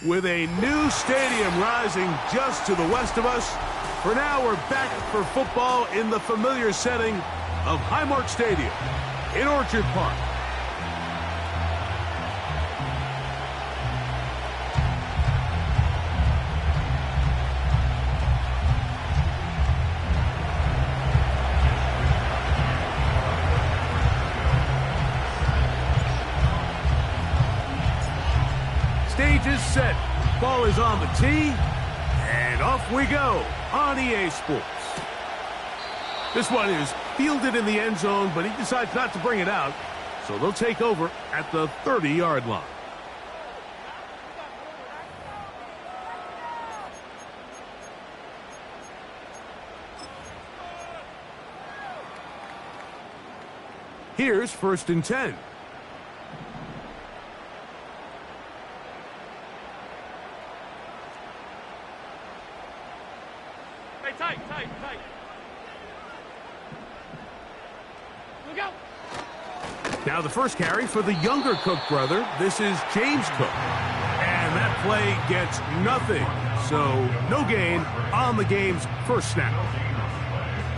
With a new stadium rising just to the west of us, for now we're back for football in the familiar setting of Highmark Stadium in Orchard Park. Stage is set. Ball is on the tee. And off we go on EA Sports. This one is fielded in the end zone, but he decides not to bring it out. So they'll take over at the 30-yard line. Here's 1st and 10. Tight. Look out. Now the first carry for the younger Cook brother. This is James Cook. And that play gets nothing. So no gain on the game's first snap.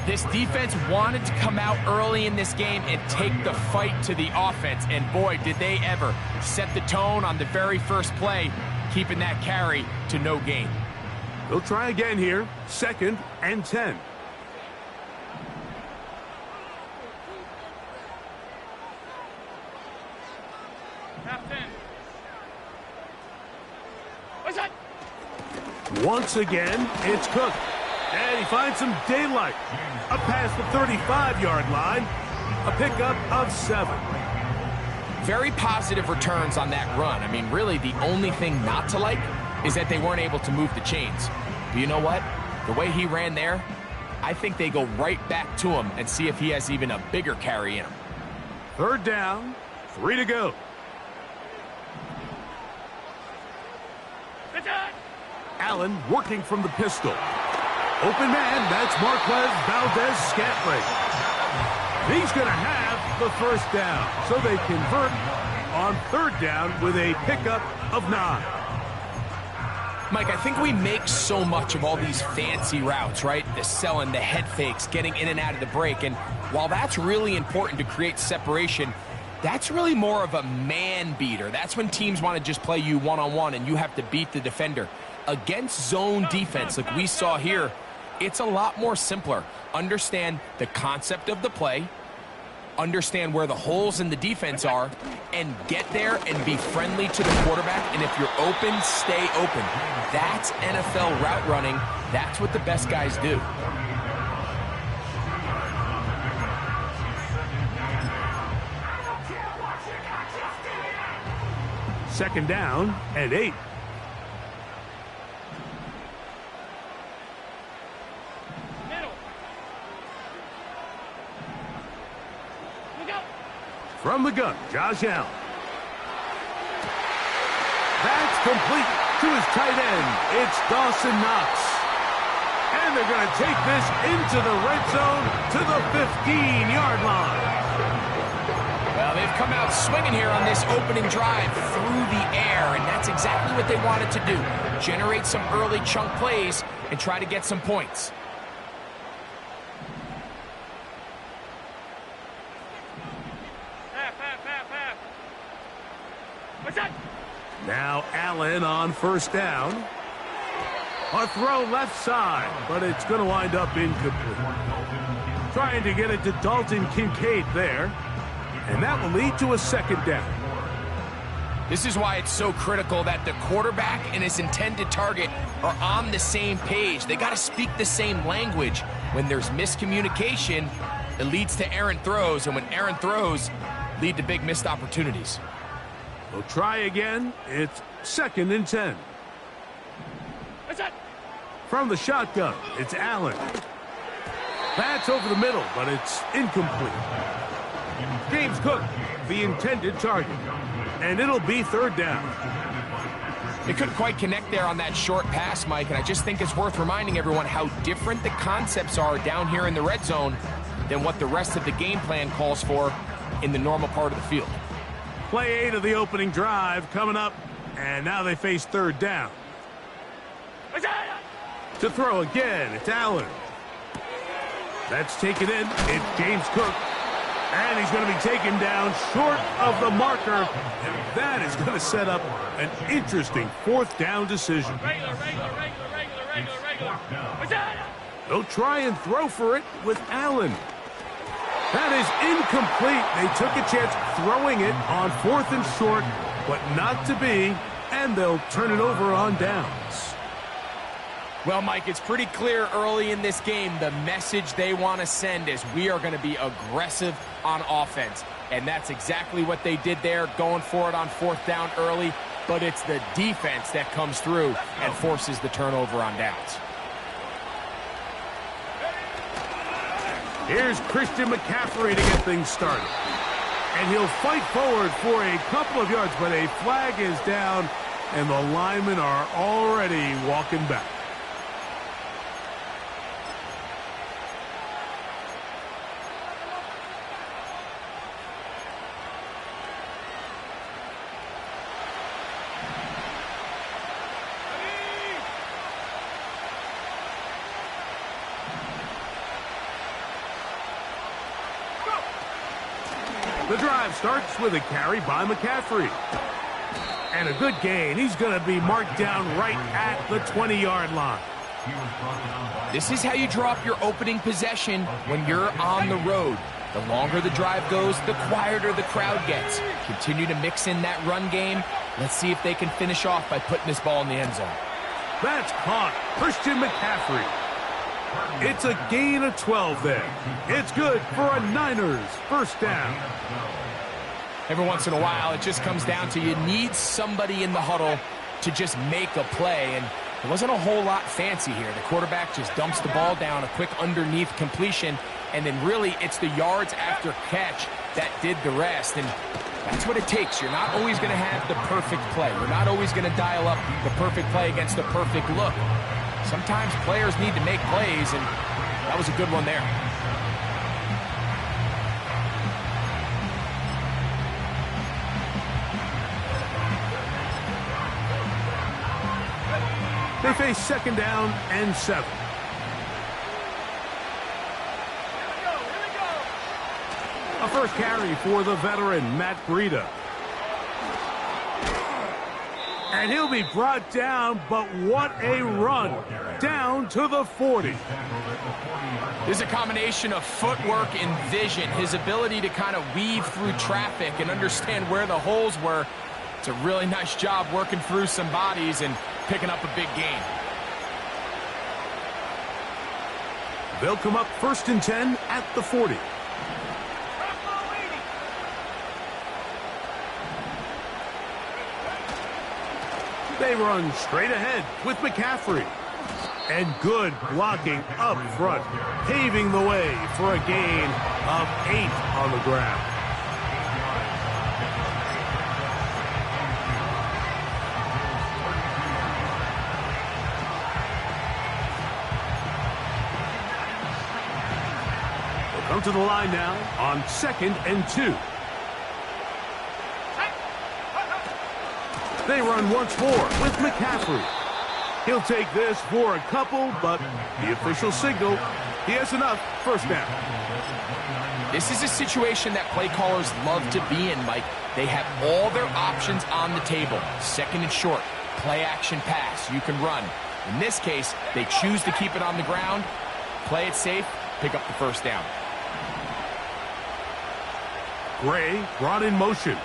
This defense wanted to come out early in this game and take the fight to the offense. And boy, did they ever set the tone on the very first play, keeping that carry to no gain. They'll try again here. 2nd and 10. Half 10. Once again, it's Cook. And he finds some daylight. Up past the 35-yard line. A pickup of 7. Very positive returns on that run. I mean, really, the only thing not to like is that they weren't able to move the chains. But you know what? The way he ran there, I think they go right back to him and see if he has even a bigger carry in him. 3rd down, 3 to go. Allen working from the pistol. Open man, that's Marquez Valdez-Scantling. He's going to have the 1st down. So they convert on 3rd down with a pickup of 9. Mike, I think we make so much of all these fancy routes, right? The selling, the head fakes, getting in and out of the break. And while that's really important to create separation, that's really more of a man beater. That's when teams want to just play you one-on-one and you have to beat the defender. Against zone defense like we saw here, it's a lot more simpler. Understand the concept of the play, understand where the holes in the defense are, and get there and be friendly to the quarterback. And if you're open, stay open. That's NFL route running. That's what the best guys do. Second down and 8. From the gun, Josh Allen. That's complete to his tight end. It's Dawson Knox. And they're going to take this into the red zone to the 15-yard line. Well, they've come out swinging here on this opening drive through the air, and that's exactly what they wanted to do. Generate some early chunk plays and try to get some points. Now Allen on 1st down. A throw left side, but it's going to wind up incomplete. Trying to get it to Dalton Kincaid there. And that will lead to a 2nd down. This is why it's so critical that the quarterback and his intended target are on the same page. They got to speak the same language. When there's miscommunication, it leads to errant throws, and when errant throws lead to big missed opportunities. We'll try again. It's 2nd and 10. From the shotgun, it's Allen. That's over the middle, but it's incomplete. James Cook, the intended target. And it'll be 3rd down. They couldn't quite connect there on that short pass, Mike, and I just think it's worth reminding everyone how different the concepts are down here in the red zone than what the rest of the game plan calls for in the normal part of the field. Play 8 of the opening drive coming up And now they face third down. To throw again, it's Allen. That's taken in. It's James Cook. And he's going to be taken down short of the marker. And that is going to set up an interesting fourth down decision. Regular. They'll try and throw for it with Allen. That is incomplete. They took a chance throwing it on 4th and short, but not to be, and they'll turn it over on downs. Well, Mike, it's pretty clear early in this game the message they want to send is we are going to be aggressive on offense. And that's exactly what they did there, going for it on 4th down early. But it's the defense that comes through and forces the turnover on downs. Here's Christian McCaffrey to get things started. And he'll fight forward for a couple of yards, but a flag is down, and the linemen are already walking back. The drive starts with a carry by McCaffrey. And a good gain. He's going to be marked down right at the 20-yard line. This is how you drop your opening possession when you're on the road. The longer the drive goes, the quieter the crowd gets. Continue to mix in that run game. Let's see if they can finish off by putting this ball in the end zone. That's caught. Christian McCaffrey. It's a gain of 12 there. It's good for a Niners first down. Every once in a while, it just comes down to you need somebody in the huddle to just make a play, and there wasn't a whole lot fancy here. The quarterback just dumps the ball down, a quick underneath completion, and then really it's the yards after catch that did the rest, and that's what it takes. You're not always going to have the perfect play. You're not always going to dial up the perfect play against the perfect look. Sometimes players need to make plays, and that was a good one there. They face second down and 7. A first carry for the veteran, Matt Breida. And he'll be brought down, but what a run. Down to the 40. There's a combination of footwork and vision. His ability to kind of weave through traffic and understand where the holes were. It's a really nice job working through some bodies and picking up a big gain. They'll come up 1st and 10 at the 40. They run straight ahead with McCaffrey. And good blocking up front, paving the way for a gain of 8 on the ground. They'll come to the line now on 2nd and 2. They run once more with McCaffrey. He'll take this for a couple, but the official signal, he has enough. First down. This is a situation that play callers love to be in, Mike. They have all their options on the table. 2nd and short, play action pass, you can run. In this case, they choose to keep it on the ground, play it safe, pick up the first down. Gray brought in motion.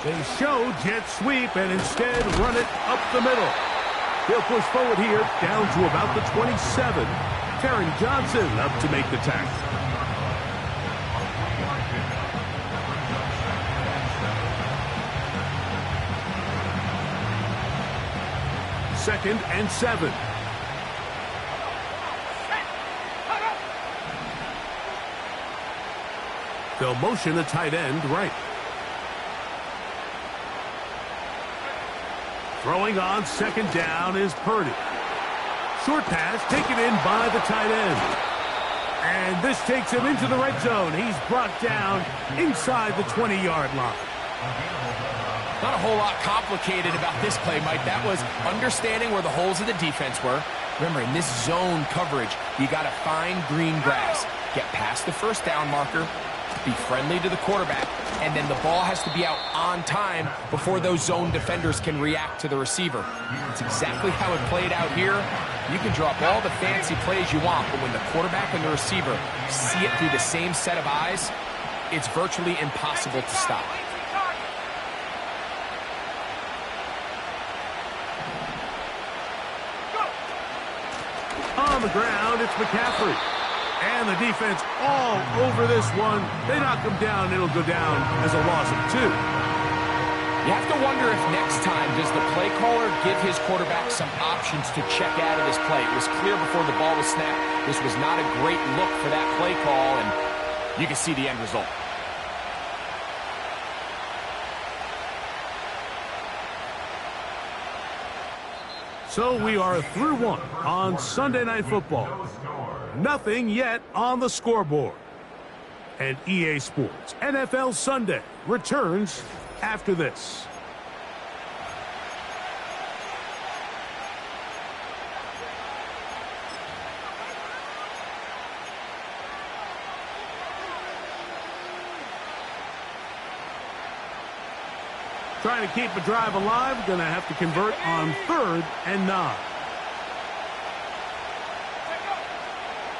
They show jet sweep and instead run it up the middle. He'll push forward here down to about the 27. Taron Johnson up to make the tackle. Second and 7. They'll motion a tight end right. Throwing on 2nd down is Purdy. Short pass taken in by the tight end. And this takes him into the red zone. He's brought down inside the 20-yard line. Not a whole lot complicated about this play, Mike. That was understanding where the holes of the defense were. Remember, in this zone coverage, you got to find green grass, get past the first down marker, be friendly to the quarterback, and then the ball has to be out on time before those zone defenders can react to the receiver. That's exactly how it played out here. You can drop all the fancy plays you want, but when the quarterback and the receiver see it through the same set of eyes, it's virtually impossible to stop. On the ground, it's McCaffrey. And the defense all over this one. They knock him down. It'll go down as a loss of 2. You have to wonder if next time, does the play caller give his quarterback some options to check out of this play? It was clear before the ball was snapped. This was not a great look for that play call, and you can see the end result. So we are through one on Sunday Night Football. Nothing yet on the scoreboard. And EA Sports NFL Sunday returns after this. Trying to keep a drive alive, going to have to convert on 3rd and 9.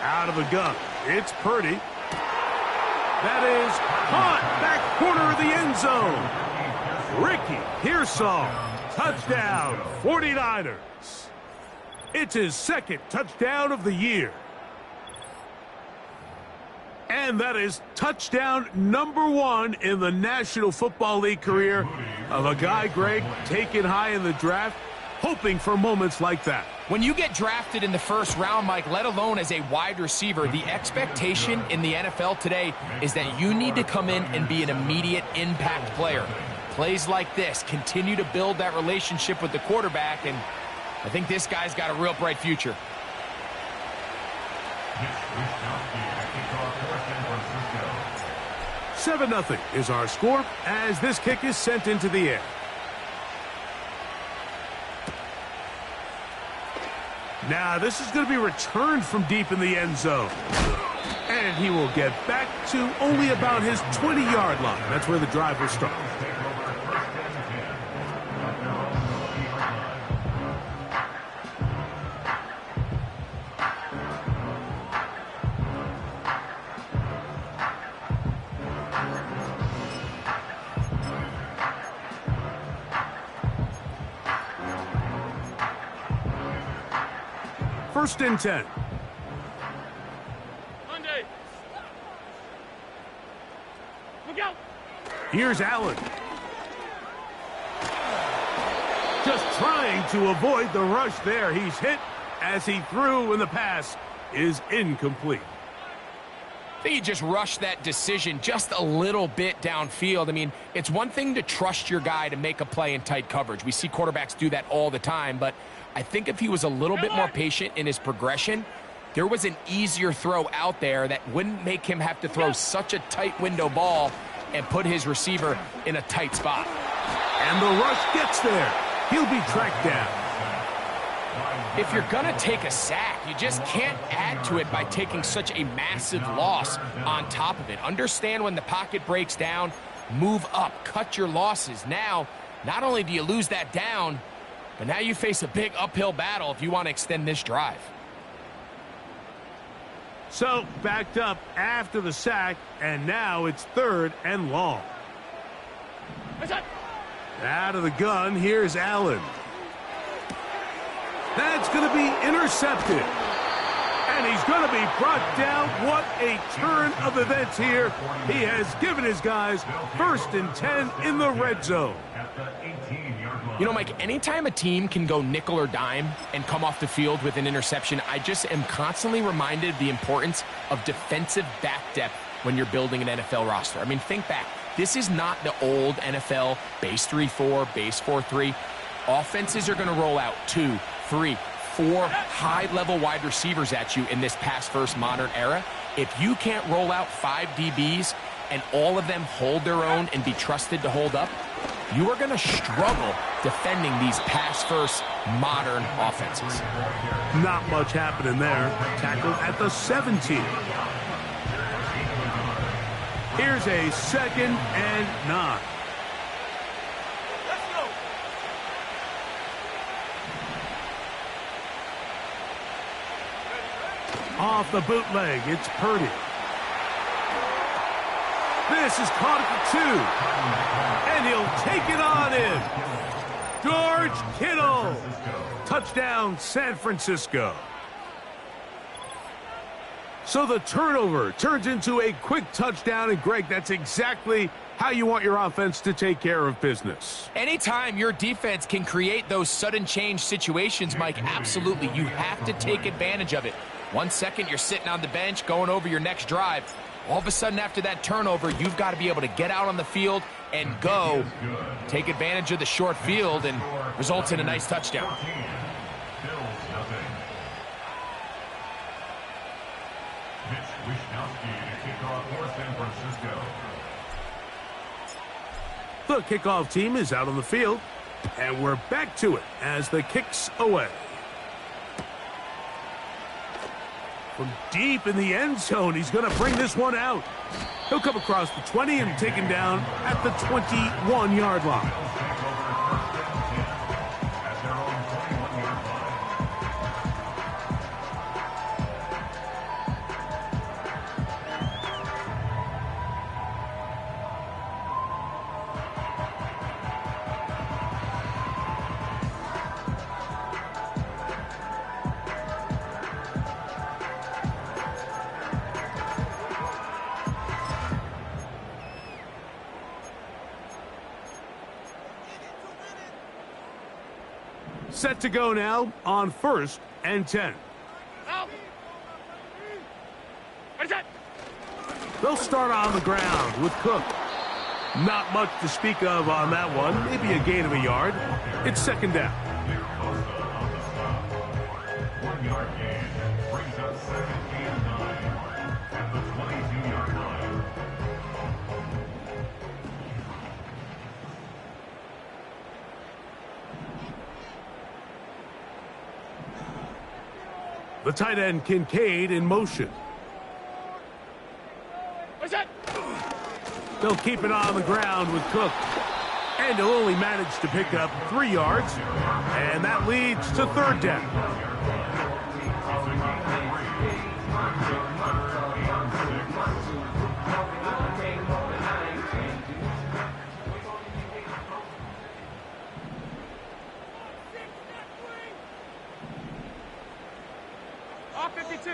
Out of the gun, it's Purdy. That is caught, back corner of the end zone. Ricky Pearsall, touchdown, 49ers. It's his 2nd touchdown of the year. And that is touchdown number 1 in the National Football League career of a guy, Greg, taken high in the draft, hoping for moments like that. When you get drafted in the 1st round, Mike, let alone as a wide receiver, the expectation in the NFL today is that you need to come in and be an immediate impact player. Plays like this continue to build that relationship with the quarterback, and I think this guy's got a real bright future. 7-0 is our score as this kick is sent into the air. Now this is going to be returned from deep in the end zone. And he will get back to only about his 20-yard line. That's where the drive will start. First and 10. Monday. Look out. Here's Allen. Just trying to avoid the rush there. He's hit as he threw, and the pass is incomplete. I think he just rushed that decision just a little bit downfield. I mean, it's one thing to trust your guy to make a play in tight coverage. We see quarterbacks do that all the time, but I think if he was a little bit more patient in his progression, there was an easier throw out there that wouldn't make him have to throw such a tight window ball and put his receiver in a tight spot. And the rush gets there. He'll be tracked down. If you're going to take a sack, you just can't add to it by taking such a massive loss on top of it. Understand when the pocket breaks down, move up, cut your losses. Now, not only do you lose that down, but now you face a big uphill battle if you want to extend this drive. So, backed up after the sack, and now it's 3rd and long. Out of the gun, here's Allen. That's going to be intercepted. And he's going to be brought down. What a turn of events here. He has given his guys 1st and 10 in the red zone. You know, Mike, anytime a team can go nickel or dime and come off the field with an interception, I just am constantly reminded of the importance of defensive back depth when you're building an NFL roster. I mean, think back. This is not the old NFL base 3-4, base 4-3. Offenses are going to roll out 2, 3, 4 high-level wide receivers at you in this pass-first modern era. If you can't roll out 5 DBs and all of them hold their own and be trusted to hold up, you are going to struggle defending these pass-first modern offenses. Not much happening there. Tackled at the 17. Here's a 2nd and 9. Off the bootleg, it's Purdy. This is caught at the 2. And he'll take it on in. George Kittle. Touchdown, San Francisco. So the turnover turns into a quick touchdown. And, Greg, that's exactly how you want your offense to take care of business. Anytime your defense can create those sudden change situations, Mike, absolutely, you have to take advantage of it. 1 second, you're sitting on the bench going over your next drive. All of a sudden, after that turnover, you've got to be able to get out on the field and go. Take advantage of the short field and results in a nice touchdown. The kickoff team is out on the field, and we're back to it as the kick's away. From deep in the end zone, he's going to bring this one out. He'll come across the 20 and take him down at the 21-yard line. Set to go now on 1st and 10. They'll start on the ground with Cook. Not much to speak of on that one. Maybe a gain of a yard. It's 2nd down. The tight end Kincaid in motion. They'll keep it on the ground with Cook. And he'll only manage to pick up 3 yards. And that leads to 3rd down. Off 52.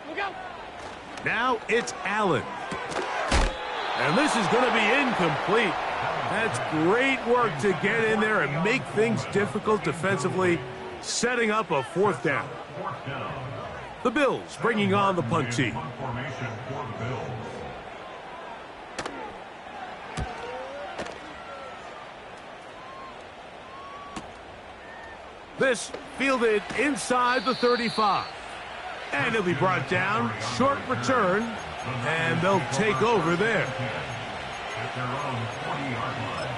Look out. Now it's Allen. And this is going to be incomplete. That's great work to get in there and make things difficult defensively, setting up a 4th down. The Bills bringing on the punt team. This fielded inside the 35. And he'll be brought down. Short return. And they'll take over there. At their own 40-yard line.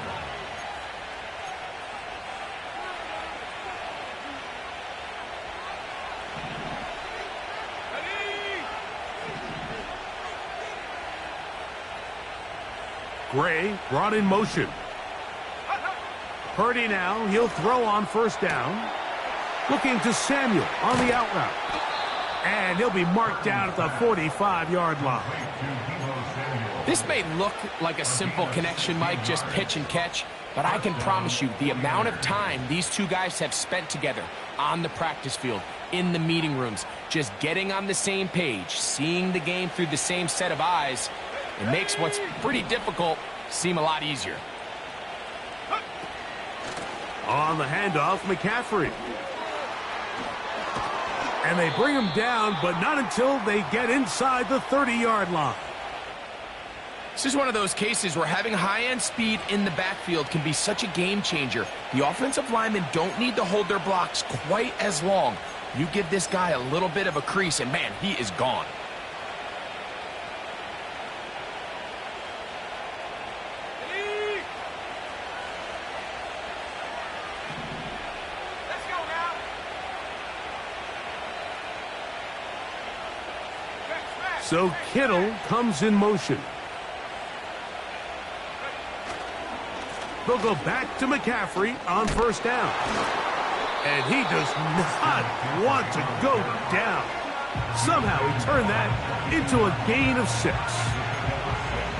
Gray brought in motion. Purdy now, he'll throw on 1st down. Looking to Samuel on the out route. And he'll be marked down at the 45-yard line. This may look like a simple connection, Mike, just pitch and catch, but I can promise you the amount of time these two guys have spent together on the practice field, in the meeting rooms, just getting on the same page, seeing the game through the same set of eyes, it makes what's pretty difficult seem a lot easier. On the handoff, McCaffrey. And they bring him down, but not until they get inside the 30-yard line. This is one of those cases where having high-end speed in the backfield can be such a game changer. The offensive linemen don't need to hold their blocks quite as long. You give this guy a little bit of a crease, and man, he is gone. So Kittle comes in motion. They'll go back to McCaffrey on first down. And he does not want to go down. Somehow he turned that into a gain of 6.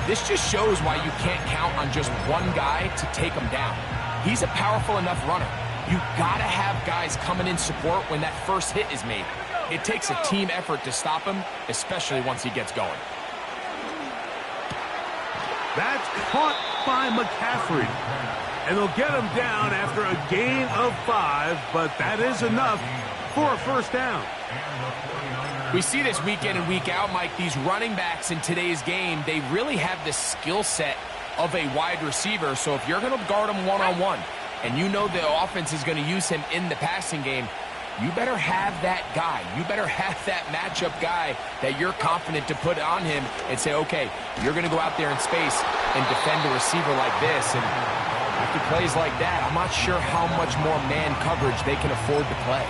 This just shows why you can't count on just one guy to take him down. He's a powerful enough runner. You gotta have guys coming in support when that first hit is made. It takes a team effort to stop him, especially once he gets going. That's caught by McCaffrey. And they'll get him down after a gain of 5, but that is enough for a first down. We see this week in and week out, Mike. These running backs in today's game, they really have the skill set of a wide receiver. So if you're going to guard him one-on-one, and you know the offense is going to use him in the passing game, you better have that guy. You better have that matchup guy that you're confident to put on him and say, okay, you're going to go out there in space and defend a receiver like this. And after plays like that, I'm not sure how much more man coverage they can afford to play.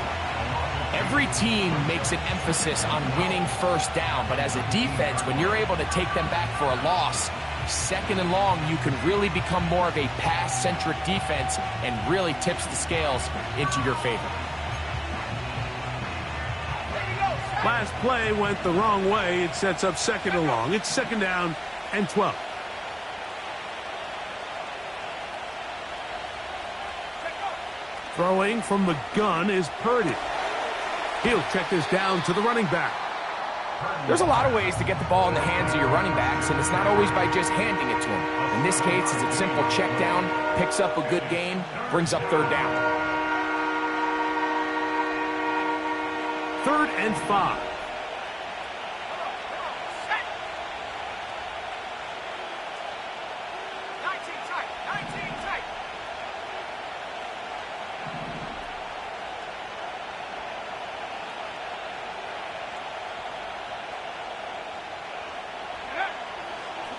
Every team makes an emphasis on winning first down, but as a defense, when you're able to take them back for a loss, second and long, you can really become more of a pass-centric defense and really tips the scales into your favor. Last play went the wrong way. It sets up second and long. It's second down and 12. Throwing from the gun is Purdy. He'll check this down to the running back. There's a lot of ways to get the ball in the hands of your running backs, and it's not always by just handing it to them. In this case, it's a simple check down, picks up a good gain, brings up third down. 3rd and 5.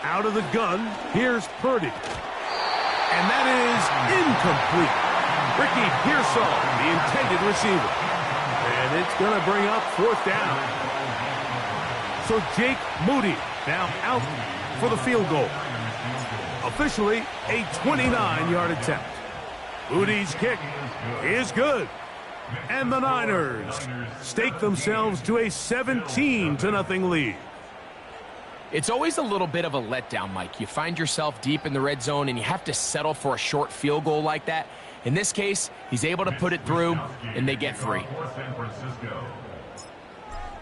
Out of the gun, here's Purdy. And that is incomplete. Ricky Pearsall, the intended receiver. And it's going to bring up 4th down. So Jake Moody now out for the field goal. Officially a 29-yard attempt. Moody's kick is good. And the Niners stake themselves to a 17-0 lead. It's always a little bit of a letdown, Mike. You find yourself deep in the red zone, and you have to settle for a short field goal like that. In this case, he's able to put it through, and they get 3.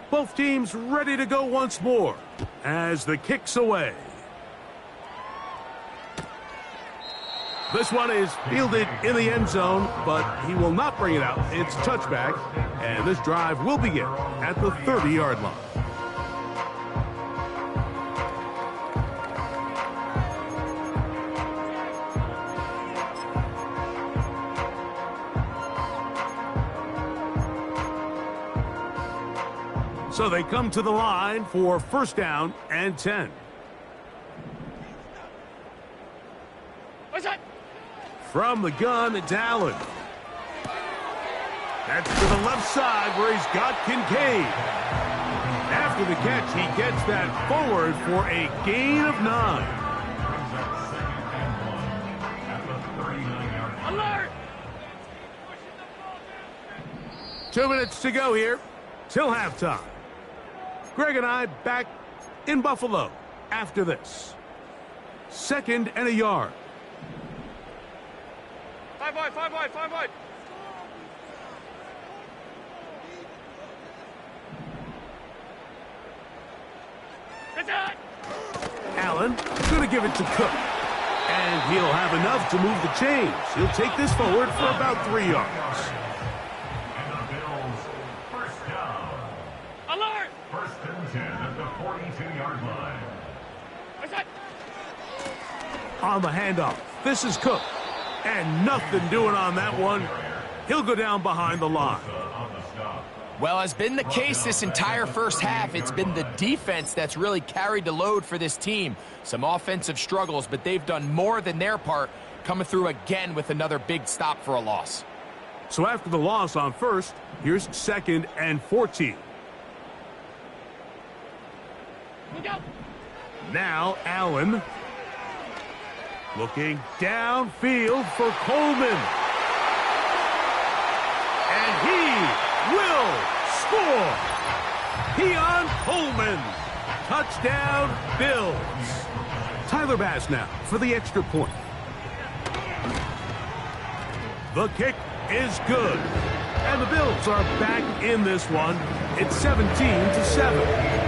Both teams ready to go once more as the kick's away. This one is fielded in the end zone, but he will not bring it out. It's touchback, and this drive will begin at the 30-yard line. So they come to the line for first down and 10. What's that? From the gun, it's Allen. That's to the left side where he's got Kincaid. After the catch, he gets that forward for a gain of 9. Alert! 2 minutes to go here till halftime. Greg and I back in Buffalo after this. 2nd and a yard. 5 wide, 5 wide, 5 wide. Get that! Allen going to give it to Cook. And he'll have enough to move the chains. He'll take this forward for about 3 yards. Alert! 1st and 10 at the 42-yard line. What's that? On the handoff, this is Cook. And nothing doing on that one. He'll go down behind the line. Well, as been the case this entire first half, it's been the defense that's really carried the load for this team. Some offensive struggles, but they've done more than their part, coming through again with another big stop for a loss. So after the loss on first, here's 2nd and 14. go. Now Allen. Looking downfield for Coleman. And he will score. Keon Coleman. Touchdown, Bills. Tyler Bass now for the extra point. The kick is good. And the Bills are back in this one. It's 17-7.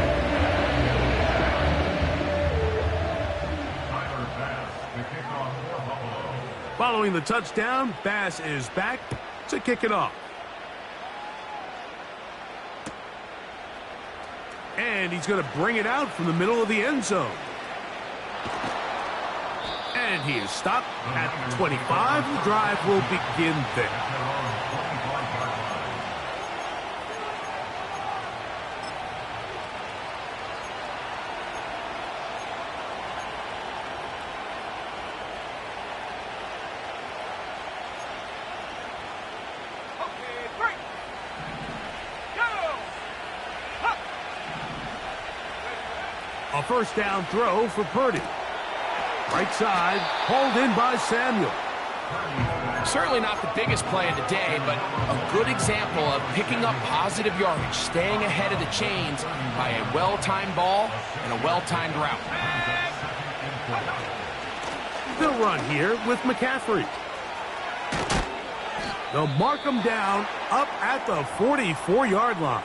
Following the touchdown, Bass is back to kick it off. And he's going to bring it out from the middle of the end zone. And he is stopped at 25. The drive will begin there. A first down throw for Purdy. Right side, hauled in by Samuel. Certainly not the biggest play of the day, but a good example of picking up positive yardage, staying ahead of the chains by a well-timed ball and a well-timed route. They'll run here with McCaffrey. They'll mark him down up at the 44-yard line.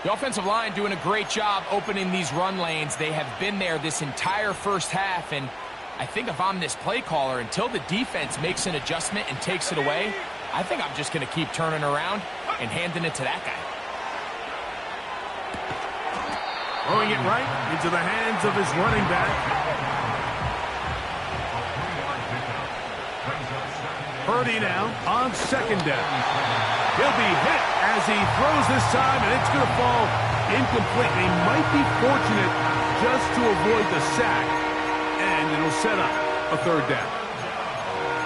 The offensive line doing a great job opening these run lanes. They have been there this entire first half, and I think if I'm this play caller, until the defense makes an adjustment and takes it away, I think I'm just going to keep turning around and handing it to that guy. Throwing it right into the hands of his running back. Purdy now on second down. He'll be hit as he throws this time, and it's going to fall incomplete. He might be fortunate just to avoid the sack, and it'll set up a third down.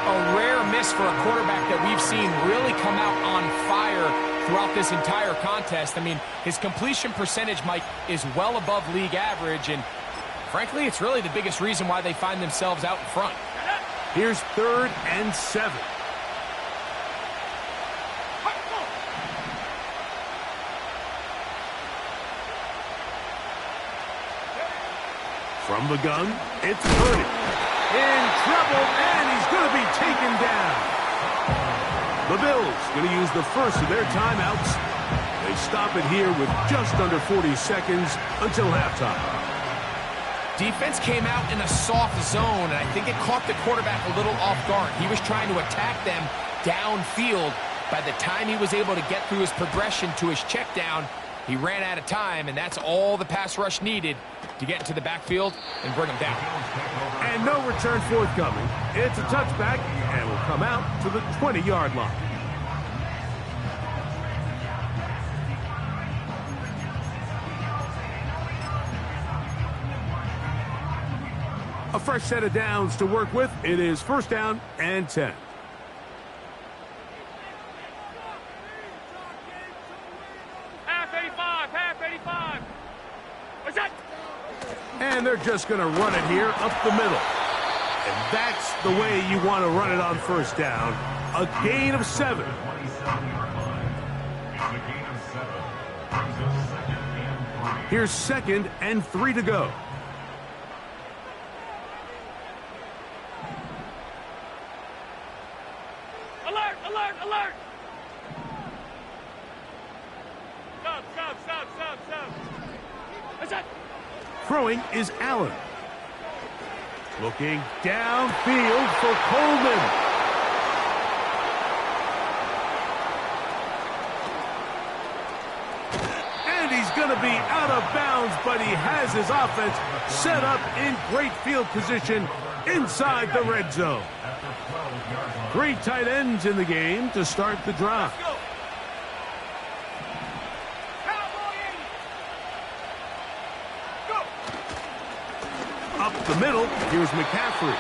A rare miss for a quarterback that we've seen really come out on fire throughout this entire contest. I mean, his completion percentage, Mike, is well above league average, and frankly, it's really the biggest reason why they find themselves out in front. Here's 3rd and 7. From the gun, it's Purdy. In trouble, and he's going to be taken down. The Bills going to use the first of their timeouts. They stop it here with just under 40 seconds until halftime. Defense came out in a soft zone, and I think it caught the quarterback a little off guard. He was trying to attack them downfield. By the time he was able to get through his progression to his check down, he ran out of time, and that's all the pass rush needed to get into the backfield and bring him down. And no return forthcoming. It's a touchback, and will come out to the 20-yard line. A fresh set of downs to work with. It is 1st down and 10. Half 85. What's that? And they're just going to run it here up the middle. And that's the way you want to run it on 1st down. A gain of 7. Here's 2nd and 3 to go. Alert! Alert! Alert! Stop! What's that? Throwing is Allen. Looking downfield for Coleman. And he's going to be out of bounds, but he has his offense set up in great field position inside the red zone. 3 tight ends in the game to start the drive. Up the middle, here's McCaffrey.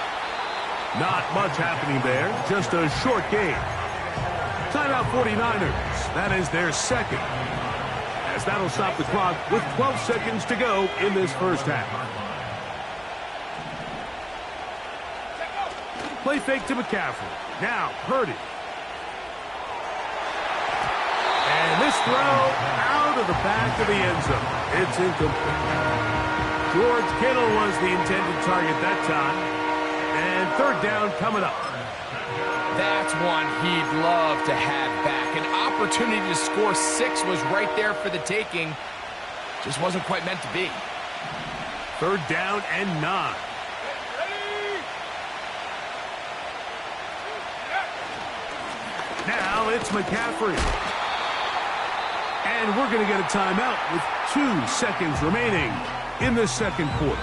Not much happening there, just a short game. Timeout 49ers, that is their 2nd. as that'll stop the clock with 12 seconds to go in this first half. Play fake to McCaffrey. Now, Purdy. And this throw out of the back of the end zone. It's incomplete. George Kittle was the intended target that time. And third down coming up. That's one he'd love to have back. An opportunity to score 6 was right there for the taking. Just wasn't quite meant to be. Third down and 9. Now it's McCaffrey. And we're going to get a timeout with 2 seconds remaining in the second quarter.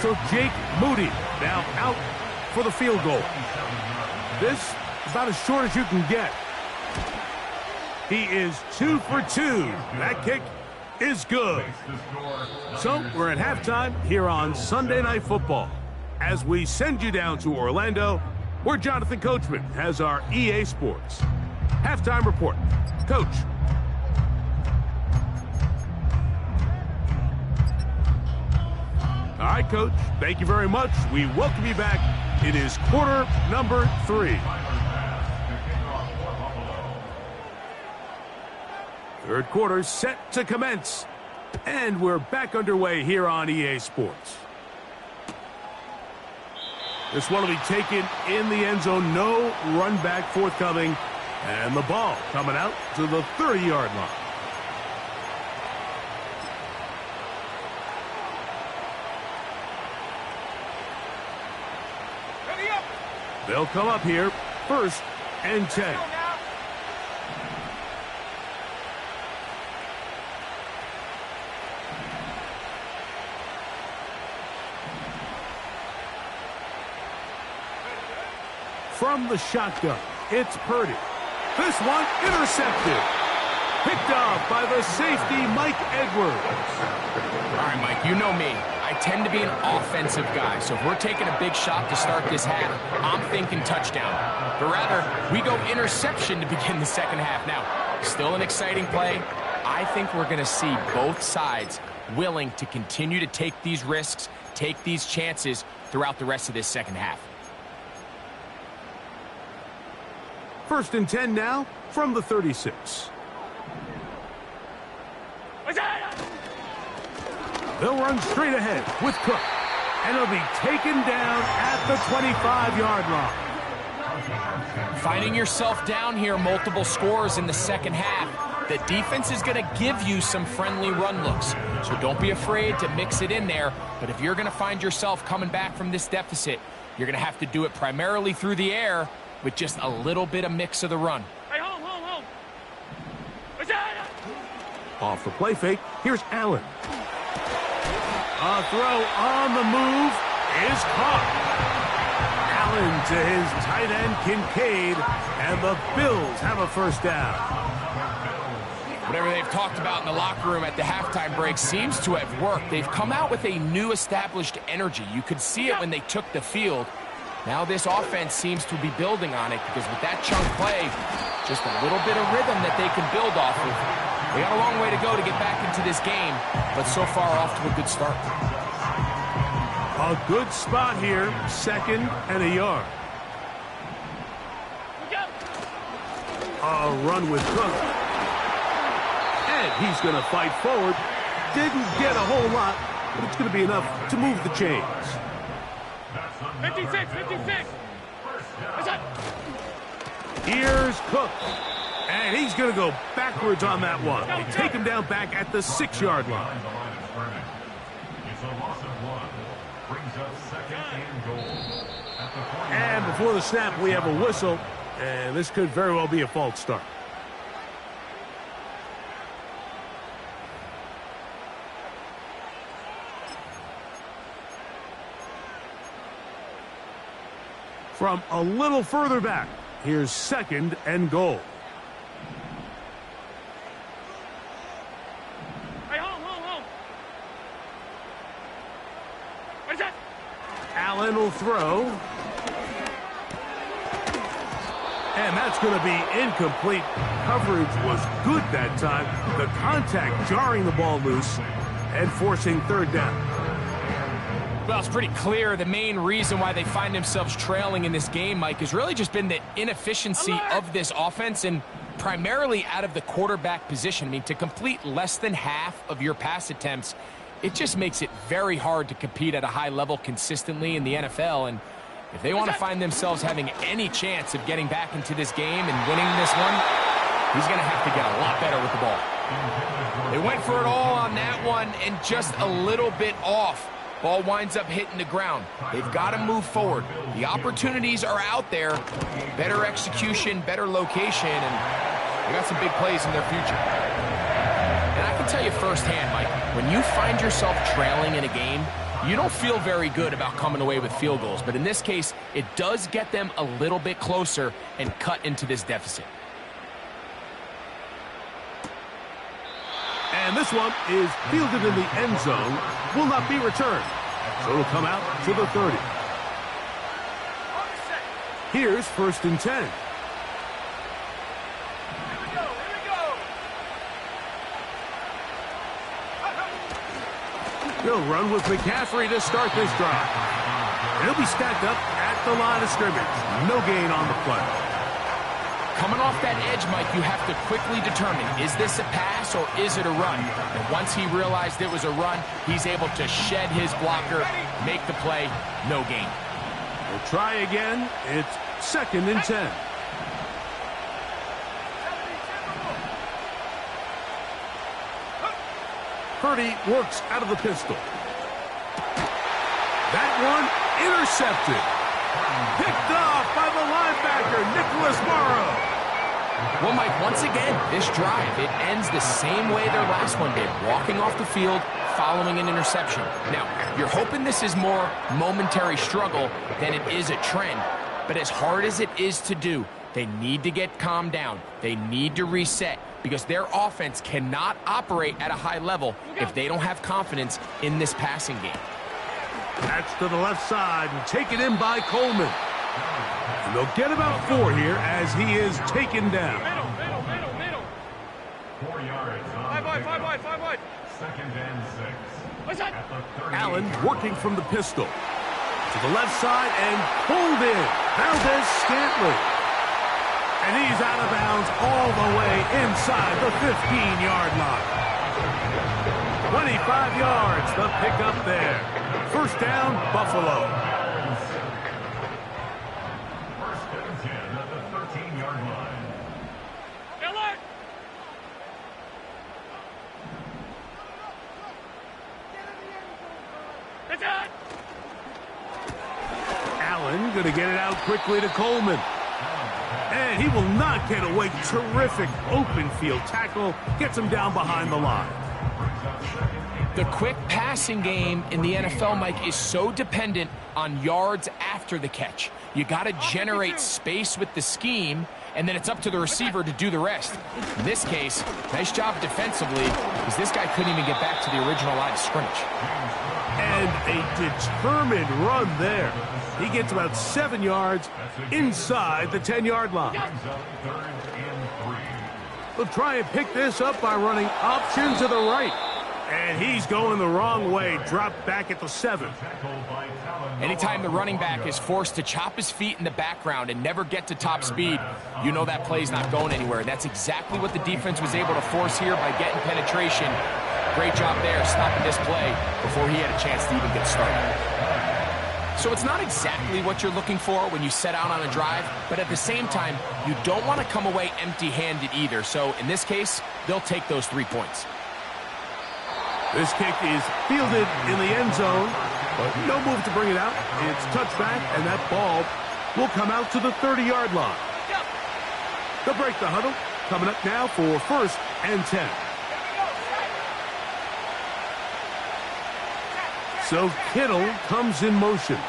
So Jake Moody now out for the field goal. This is about as short as you can get. He is 2 for 2. That kick is good. So we're at halftime here on Sunday Night Football. As we send you down to Orlando, where Jonathan Coachman has our EA Sports halftime report. Coach. All right, Coach. Thank you very much. We welcome you back. It is quarter number 3. Third quarter set to commence. And we're back underway here on EA Sports. This one will be taken in the end zone. No run back forthcoming. And the ball coming out to the 30-yard line. Ready up. They'll come up here, 1st and 10. From the shotgun, it's Purdy. This one intercepted. Picked off by the safety, Mike Edwards. All right, Mike, you know me. I tend to be an offensive guy, so if we're taking a big shot to start this half, I'm thinking touchdown. But rather, we go interception to begin the second half. Now, still an exciting play. I think we're going to see both sides willing to continue to take these risks, take these chances throughout the rest of this second half. 1st and 10 now from the 36. They'll run straight ahead with Cook. And it'll be taken down at the 25-yard line. Finding yourself down here, multiple scores in the second half. The defense is going to give you some friendly run looks. So don't be afraid to mix it in there. But if you're going to find yourself coming back from this deficit, you're going to have to do it primarily through the air with just a little bit of mix of the run. Hey, home. Off the play fake, here's Allen. A throw on the move is caught. Allen to his tight end, Kincaid, and the Bills have a first down. Whatever they've talked about in the locker room at the halftime break seems to have worked. They've come out with a new established energy. You could see it when they took the field. Now this offense seems to be building on it because with that chunk play, just a little bit of rhythm that they can build off of. They got a long way to go to get back into this game, but so far off to a good start. A good spot here, 2nd and a yard. A run with Cook. And he's going to fight forward. Didn't get a whole lot, but it's going to be enough to move the chains. 56. Here's Cook. And he's going to go backwards on that one. They take him down back at the 6-yard line. It's a loss of 1. Brings up 2nd and goal. And before the snap, we have a whistle. And this could very well be a false start. From a little further back, here's 2nd and goal. Hey, home. Where's that? Allen will throw. And that's going to be incomplete. Coverage was good that time. The contact jarring the ball loose and forcing third down. Well, it's pretty clear the main reason why they find themselves trailing in this game, Mike, has really just been the inefficiency of this offense and primarily out of the quarterback position. I mean, to complete less than half of your pass attempts, it just makes it very hard to compete at a high level consistently in the NFL. And if they want to find themselves having any chance of getting back into this game and winning this one, he's going to have to get a lot better with the ball. They went for it all on that one and just a little bit off. Ball winds up hitting the ground. They've got to move forward. The opportunities are out there. Better execution, better location, and they got some big plays in their future. And I can tell you firsthand, Mike, when you find yourself trailing in a game, you don't feel very good about coming away with field goals. But in this case, it does get them a little bit closer and cut into this deficit. And this one is fielded in the end zone. Will not be returned. So it'll come out to the 30. Here's 1st and 10. They'll run with McCaffrey to start this drive. He'll be stacked up at the line of scrimmage. No gain on the play. Coming off that edge, Mike, you have to quickly determine, is this a pass or is it a run? And once he realized it was a run, he's able to shed his blocker, make the play, no gain. We'll try again. It's 2nd and 10. Purdy works out of the pistol. That one intercepted. Picked off by the linebacker, Nicholas Morrow. Well, Mike, once again, this drive, it ends the same way their last one did, walking off the field, following an interception. Now, you're hoping this is more momentary struggle than it is a trend, but as hard as it is to do, they need to get calmed down. They need to reset because their offense cannot operate at a high level if they don't have confidence in this passing game. That's to the left side and taken in by Coleman. And they'll get about 4 here as he is taken down. Middle. 4 yards on 5 wide. 2nd and 6. What's that? At the 30. Allen working from the pistol. To the left side and pulled in. Valdez-Scantling. And he's out of bounds all the way inside the 15-yard line. 25 yards, the pickup there. 1st down, Buffalo. 1st and 10 at the 13-yard line. Alert! It's on! Allen going to get it out quickly to Coleman. And he will not get away. Terrific open field tackle. Gets him down behind the line. The quick passing game in the NFL, Mike, is so dependent on yards after the catch. You got to generate space with the scheme, and then it's up to the receiver to do the rest. In this case, nice job defensively, because this guy couldn't even get back to the original line of scrimmage. And a determined run there. He gets about 7 yards inside the 10-yard line. 3rd and 3. They'll try and pick this up by running option to the right. And he's going the wrong way. Dropped back at the 7. Anytime the running back is forced to chop his feet in the background and never get to top speed, you know that play's not going anywhere. That's exactly what the defense was able to force here by getting penetration. Great job there, stopping this play before he had a chance to even get started. So it's not exactly what you're looking for when you set out on a drive, but at the same time, you don't want to come away empty-handed either. So in this case, they'll take those 3 points. This kick is fielded in the end zone, but no move to bring it out. It's touchback, and that ball will come out to the 30-yard line. They'll break the huddle. Coming up now for 1st and 10. So Kittle comes in motion.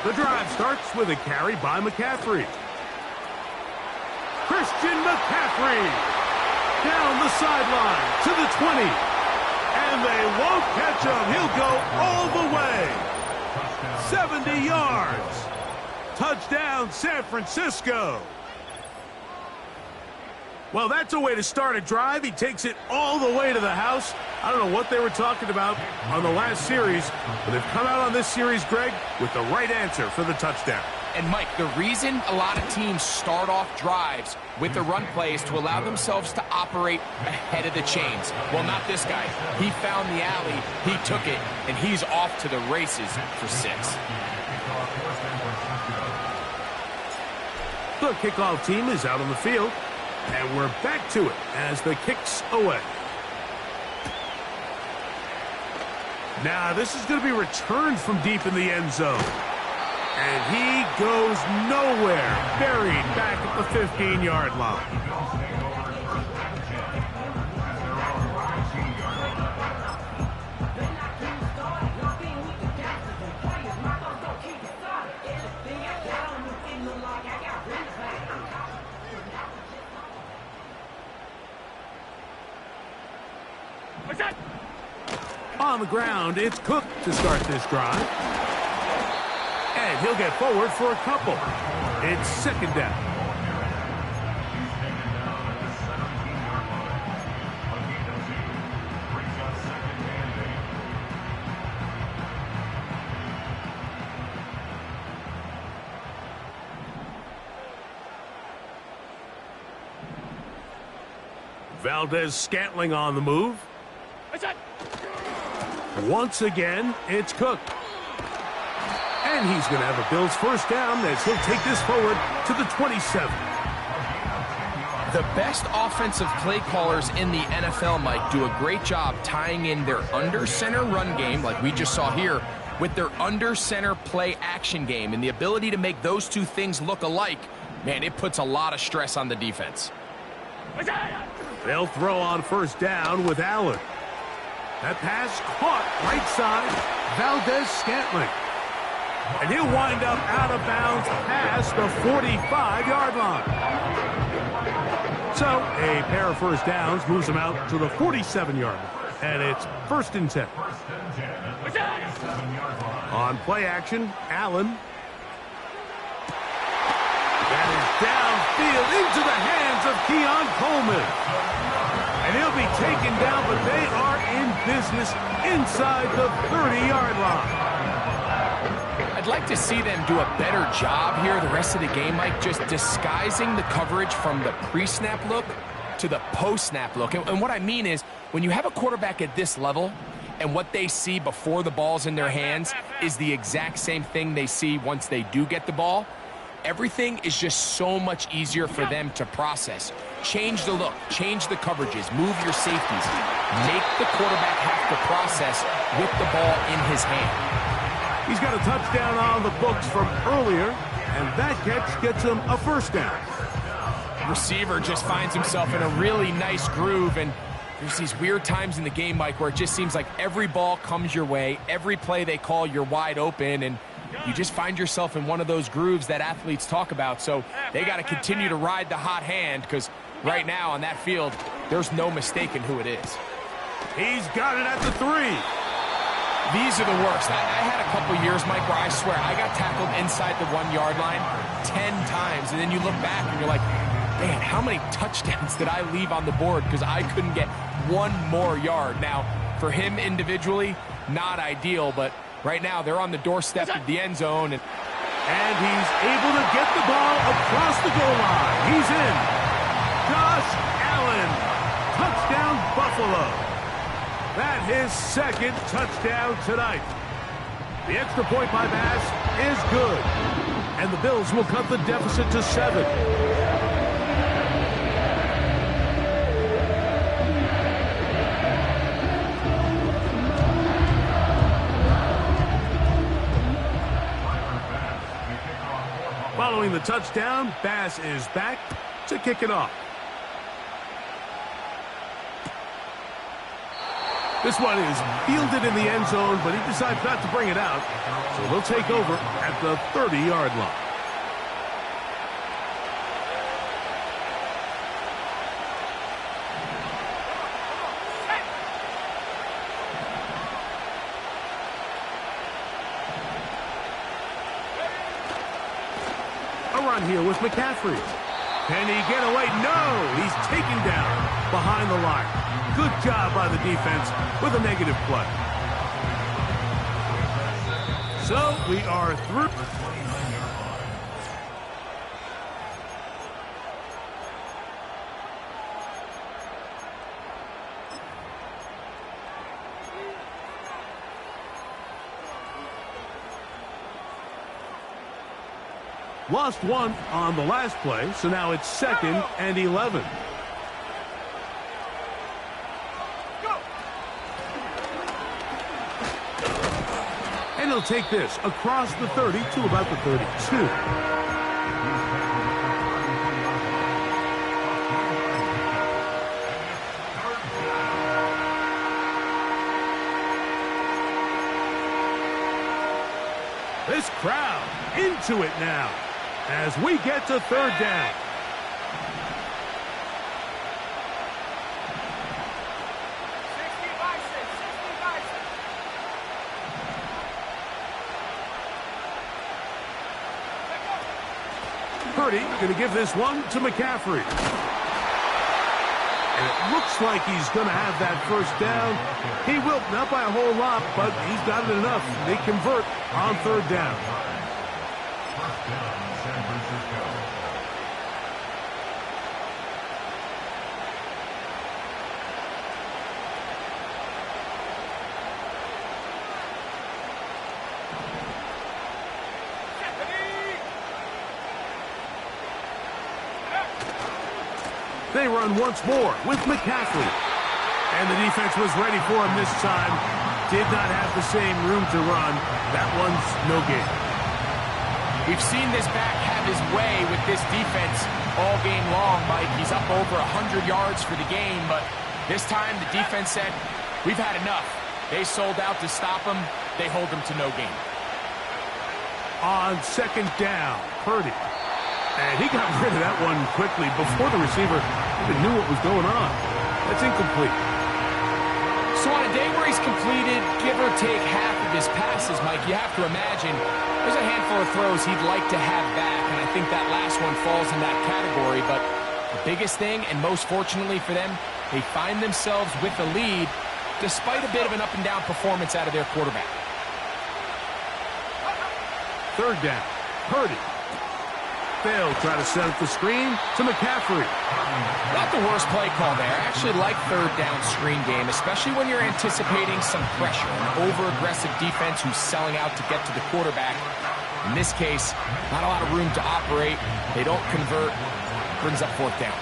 The drive starts with a carry by McCaffrey. Christian McCaffrey down the sideline to the 20. And they won't catch him. He'll go all the way. 70 yards. Touchdown, San Francisco. Well, that's a way to start a drive. He takes it all the way to the house. I don't know what they were talking about on the last series, but they've come out on this series, Greg, with the right answer for the touchdown. And, Mike, the reason a lot of teams start off drives with the run play is to allow themselves to operate ahead of the chains. Well, not this guy. He found the alley, he took it, and he's off to the races for 6. The kickoff team is out on the field, and we're back to it as the kick's away. Now, this is going to be returned from deep in the end zone. And he goes nowhere, buried back at the 15-yard line. What's that? On the ground, it's Cook to start this drive. And he'll get forward for a couple. It's second down. Valdez-Scantling on the move. What's that? Once again, it's Cook. And he's going to have a Bills first down as he'll take this forward to the 27. The best offensive play callers in the NFL, Mike, do a great job tying in their under-center run game, like we just saw here, with their under-center play action game. And the ability to make those two things look alike, man, it puts a lot of stress on the defense. What's that? They'll throw on first down with Allen. That pass caught right side, Valdez-Scantling. And he'll wind up out of bounds past the 45-yard line. So a pair of first downs moves him out to the 47-yard line. And it's first and 10. What's that? On play action, Allen. That is downfield into the hands of Keon Coleman. And he'll be taken down, but they are in business inside the 30-yard line. I'd like to see them do a better job here the rest of the game, Mike, just disguising the coverage from the pre-snap look to the post-snap look. And what I mean is, when you have a quarterback at this level and what they see before the ball's in their hands is the exact same thing they see once they do get the ball, everything is just so much easier for them to process. Change the look, change the coverages, move your safeties. Make the quarterback have to process with the ball in his hand. He's got a touchdown on the books from earlier, and that catch gets him a first down. Receiver just finds himself in a really nice groove, and there's these weird times in the game, Mike, where it just seems like every ball comes your way, every play they call, you're wide open, and you just find yourself in one of those grooves that athletes talk about. So they got to continue to ride the hot hand, because right now on that field, there's no mistaking who it is. He's got it at the 3. These are the worst. I had a couple years, Mike, where I swear I got tackled inside the 1-yard line 10 times, and then you look back and you're like, man, how many touchdowns did I leave on the board because I couldn't get one more yard? Now, for him individually, not ideal, but right now they're on the doorstep of the end zone. And he's able to get the ball across the goal line. He's in. Josh Allen. Touchdown, Buffalo. That his second touchdown tonight. The extra point by Bass is good. And the Bills will cut the deficit to 7. Following the touchdown, Bass is back to kick it off. This one is fielded in the end zone, but he decides not to bring it out. So they'll take over at the 30-yard line. on here with McCaffrey. Can he get away? No! He's taken down behind the line. Good job by the defense with a negative play. So we are through. Lost one on the last play, so now it's 2nd and 11. And he'll take this across the 30 to about the 32. This crowd into it now as we get to 3rd down. Purdy going to give this one to McCaffrey. And it looks like he's going to have that 1st down. He will, not by a whole lot, but he's got it enough. They convert on 3rd down. San Francisco. They run once more with McCaffrey. And the defense was ready for him this time. Did not have the same room to run. That one's no gain. We've seen this back have his way with this defense all game long, Mike. He's up over 100 yards for the game, but this time the defense said, we've had enough. They sold out to stop him. They hold him to no gain. On 2nd down, Purdy. And he got rid of that one quickly before the receiver even knew what was going on. That's incomplete. So on a day where he's completed, give or take half of his passes, Mike, you have to imagine there's a handful of throws he'd like to have back, and I think that last one falls in that category. But the biggest thing, and most fortunately for them, they find themselves with a lead despite a bit of an up-and-down performance out of their quarterback. 3rd down, Purdy. They'll try to set up the screen to McCaffrey. Not the worst play call there. I actually like 3rd down screen game, especially when you're anticipating some pressure. An over-aggressive defense who's selling out to get to the quarterback. In this case, not a lot of room to operate. They don't convert. Brings up 4th down.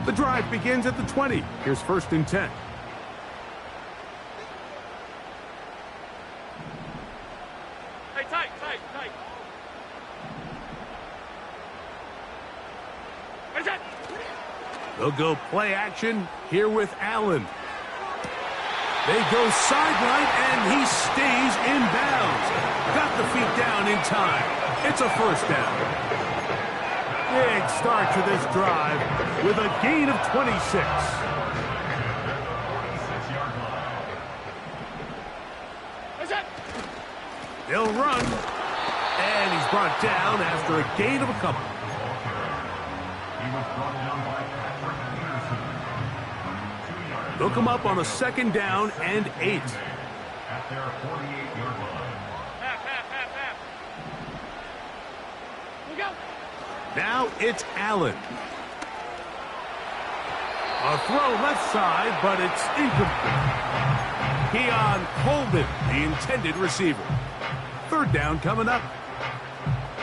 The drive begins at the 20. Here's 1st and 10. Hey, tight. They'll go play action here with Allen. They go sideline, and he stays in bounds. Got the feet down in time. It's a 1st down. Big start to this drive with a gain of 26. They'll run, and he's brought down after a gain of a couple. They'll come up on a 2nd down and 8. At their 48-yard line. Now it's Allen. A throw left side, but it's incomplete. Keon Holden, the intended receiver. 3rd down coming up.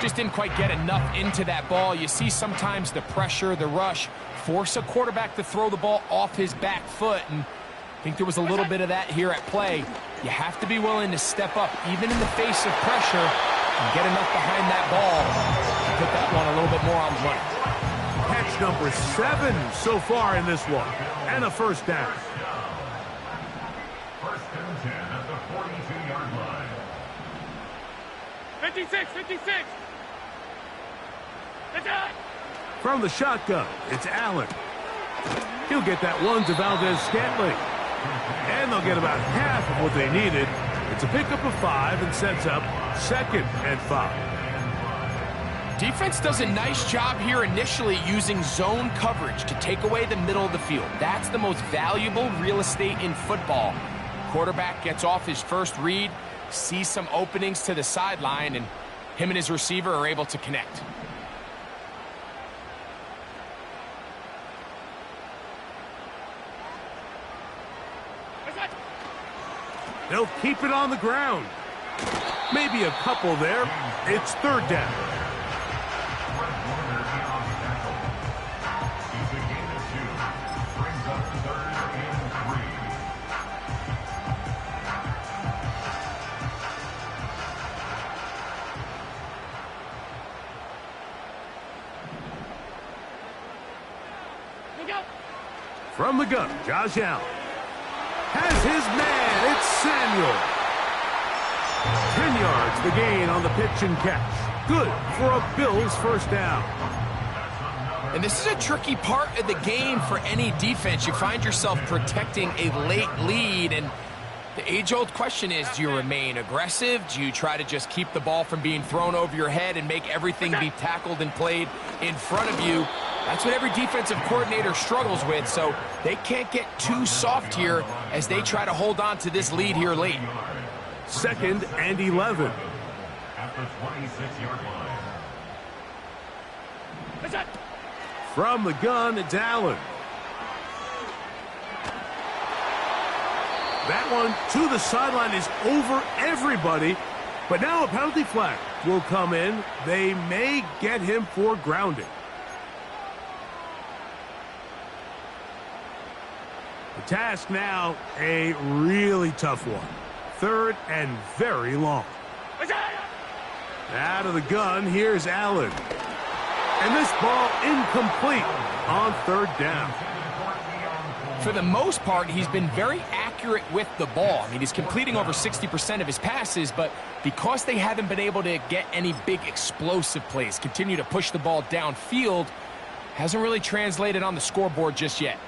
Just didn't quite get enough into that ball. You see sometimes the pressure, the rush, force a quarterback to throw the ball off his back foot, and I think there was a little bit of that here at play. You have to be willing to step up, even in the face of pressure, and get enough behind that ball to put that one a little bit more on the money. Catch number 7 so far in this one, and a 1st down. and 10 at the 42-yard line. 56, 56. Attack! From the shotgun, it's Allen. He'll get that one to Valdez-Scantling. And they'll get about half of what they needed. It's a pickup of 5 and sets up 2nd and 5. Defense does a nice job here initially using zone coverage to take away the middle of the field. That's the most valuable real estate in football. Quarterback gets off his first read, sees some openings to the sideline, and him and his receiver are able to connect. They'll keep it on the ground. Maybe a couple there. It's 3rd down. It's a gain of 2. Brings up 3rd and 3. Look out! From the gun, Josh Allen has his man. It's Samuel. 10 yards the gain on the pitch and catch. Good for a Bills first down. And this is a tricky part of the game for any defense. You find yourself protecting a late lead, and the age-old question is, do you remain aggressive? Do you try to just keep the ball from being thrown over your head and make everything be tackled and played in front of you? That's what every defensive coordinator struggles with, so they can't get too soft here as they try to hold on to this lead here late. 2nd and 11. At the 26-yard line. Attack! From the gun, it's Allen. That one to the sideline is over everybody, but now a penalty flag will come in. They may get him for grounding. The task now, a really tough one. 3rd and very long. Attack! Out of the gun, here's Allen. And this ball incomplete on 3rd down. For the most part, he's been very accurate with the ball. I mean, he's completing over 60% of his passes, but because they haven't been able to get any big explosive plays, continue to push the ball downfield, hasn't really translated on the scoreboard just yet.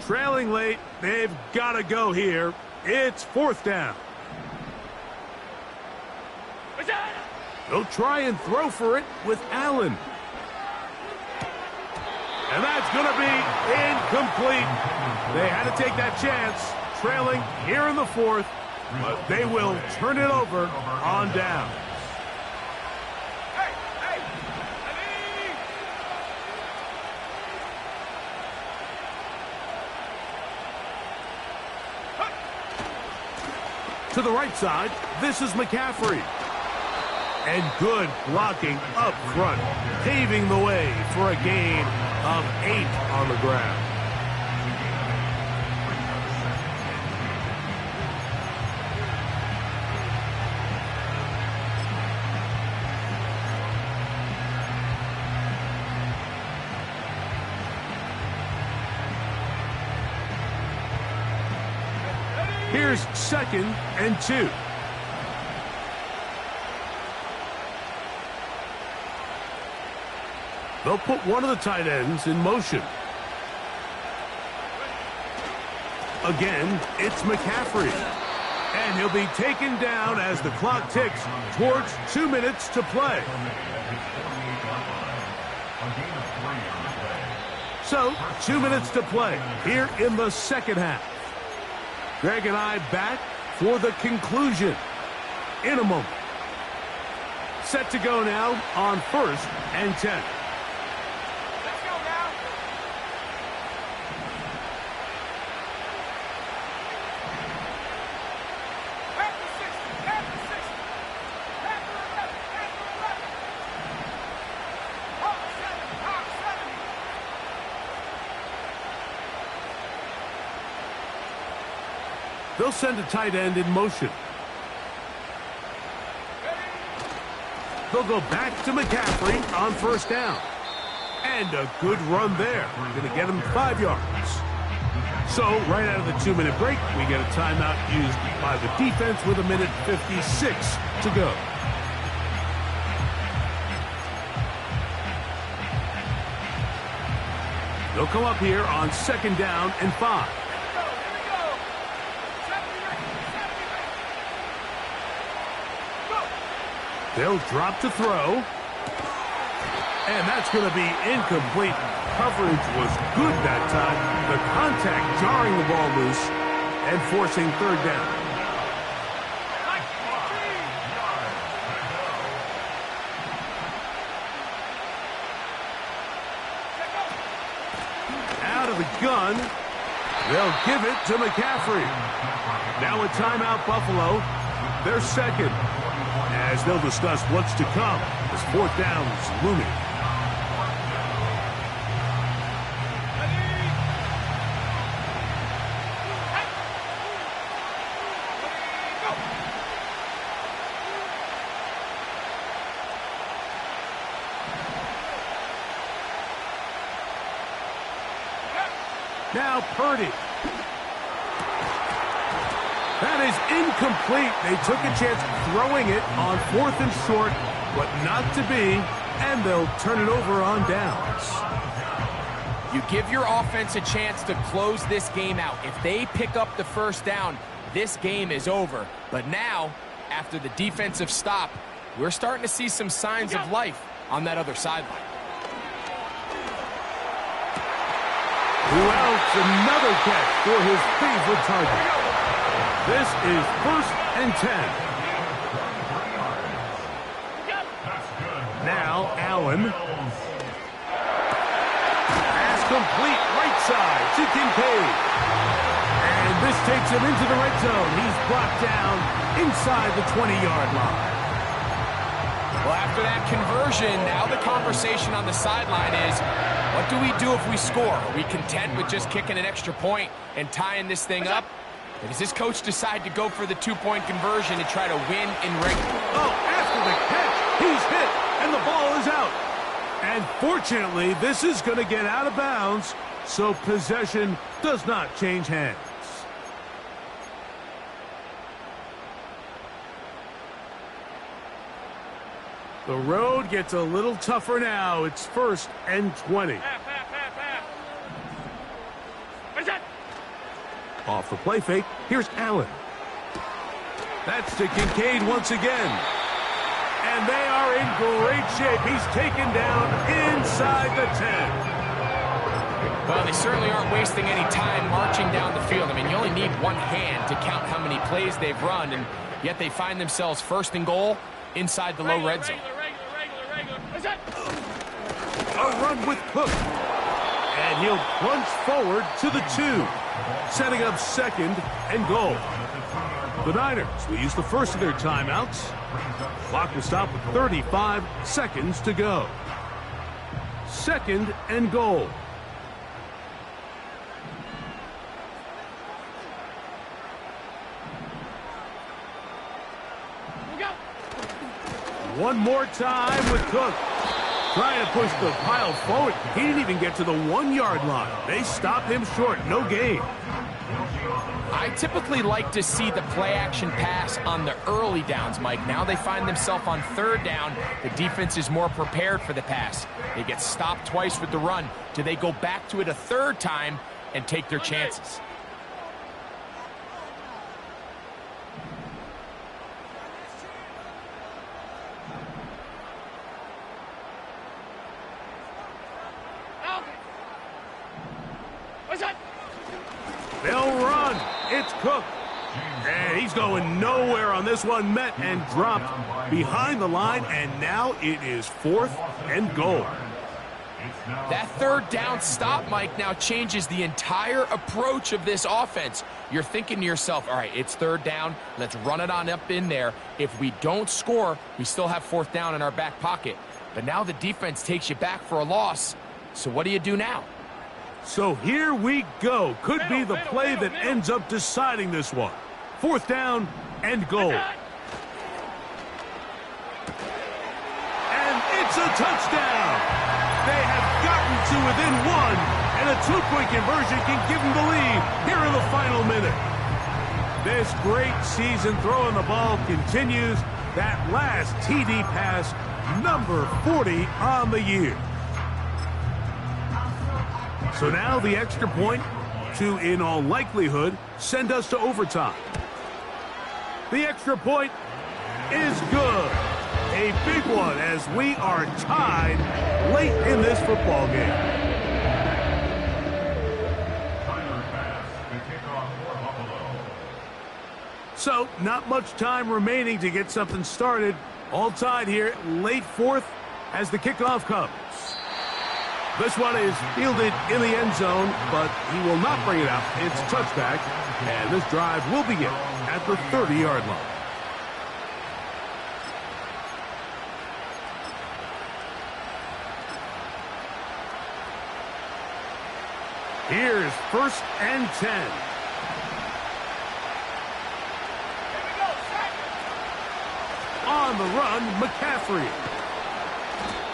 Trailing late, they've got to go here. It's 4th down. Attack! They'll try and throw for it with Allen. And that's going to be incomplete. They had to take that chance, trailing here in the 4th, but they will turn it over on down. Hey! Hey! Ready! To the right side, this is McCaffrey. And good blocking up front, paving the way for a gain of 8 on the ground. Here's 2nd and 2. They'll put one of the tight ends in motion. Again, it's McCaffrey. And he'll be taken down as the clock ticks towards 2 minutes to play. So, 2 minutes to play here in the 2nd half. Greg and I back for the conclusion in a moment. Set to go now on 1st and 10. Let's go now! Back to 60! Back to 60! Back to 11! Back to 11! Hawk 70! Hawk 70! They'll send a tight end in motion. They'll go back to McCaffrey on 1st down. And a good run there. Going to get him 5 yards. So, right out of the 2-minute break, we get a timeout used by the defense with 1:56 to go. They'll come up here on 2nd down and 5. They'll drop to throw. And that's going to be incomplete. Coverage was good that time. The contact jarring the ball loose and forcing 3rd down. Out of the gun. They'll give it to McCaffrey. Now a timeout, Buffalo. They're 2nd. As they'll discuss what's to come as 4th down is looming. Now Purdy. That is incomplete. They took a chance throwing it on 4th and short, but not to be, and they'll turn it over on downs. You give your offense a chance to close this game out. If they pick up the 1st down, this game is over. But now, after the defensive stop, we're starting to see some signs of life on that other sideline. Who else? Another catch for his favorite target. This is 1st and 10. Now Allen. Pass complete right side to Kincaid. And this takes him into the red zone. He's brought down inside the 20-yard line. Well, after that conversion, now the conversation on the sideline is, what do we do if we score? Are we content with just kicking an extra point and tying this thing up? Or does this coach decide to go for the 2-point conversion and try to win in regular? Oh, after the catch, he's hit, and the ball is out. And fortunately, this is going to get out of bounds, so possession does not change hands. The road gets a little tougher now. It's 1st and 20. Off the play fake, here's Allen. That's to Kincaid once again. And they are in great shape. He's taken down inside the 10. Well, they certainly aren't wasting any time marching down the field. I mean, you only need one hand to count how many plays they've run, and yet they find themselves 1st and goal inside the low red zone. A run with Cook. And he'll plunge forward to the 2, setting up 2nd and goal. The Niners will use the first of their timeouts. Clock will stop with 35 seconds to go. 2nd and goal. One more time with Cook. Trying to push the pile forward. He didn't even get to the 1-yard line. They stopped him short. No gain. I typically like to see the play-action pass on the early downs, Mike. Now they find themselves on 3rd down. The defense is more prepared for the pass. They get stopped twice with the run. Do they go back to it a 3rd time and take their chances? They'll run. It's Cook. And he's going nowhere on this one. Met and dropped behind the line. And now it is 4th and goal. That 3rd down stop, Mike, now changes the entire approach of this offense. You're thinking to yourself, all right, it's 3rd down. Let's run it on up in there. If we don't score, we still have 4th down in our back pocket. But now the defense takes you back for a loss. So what do you do now? So here we go. Could be the play that ends up deciding this one. 4th down and goal. And it's a touchdown. They have gotten to within 1, And a two-point conversion can give them the lead here in the final minute. This great season throwing the ball continues. That last TD pass, number 40 on the year. So now the extra point to, in all likelihood, send us to overtime. The extra point is good. A big one as we are tied late in this football game. So, not much time remaining to get something started. All tied here, late fourth as the kickoff comes. This one is fielded in the end zone, but he will not bring it out. It's a touchback, and this drive will begin at the 30-yard line. Here's 1st and 10. On the run, McCaffrey.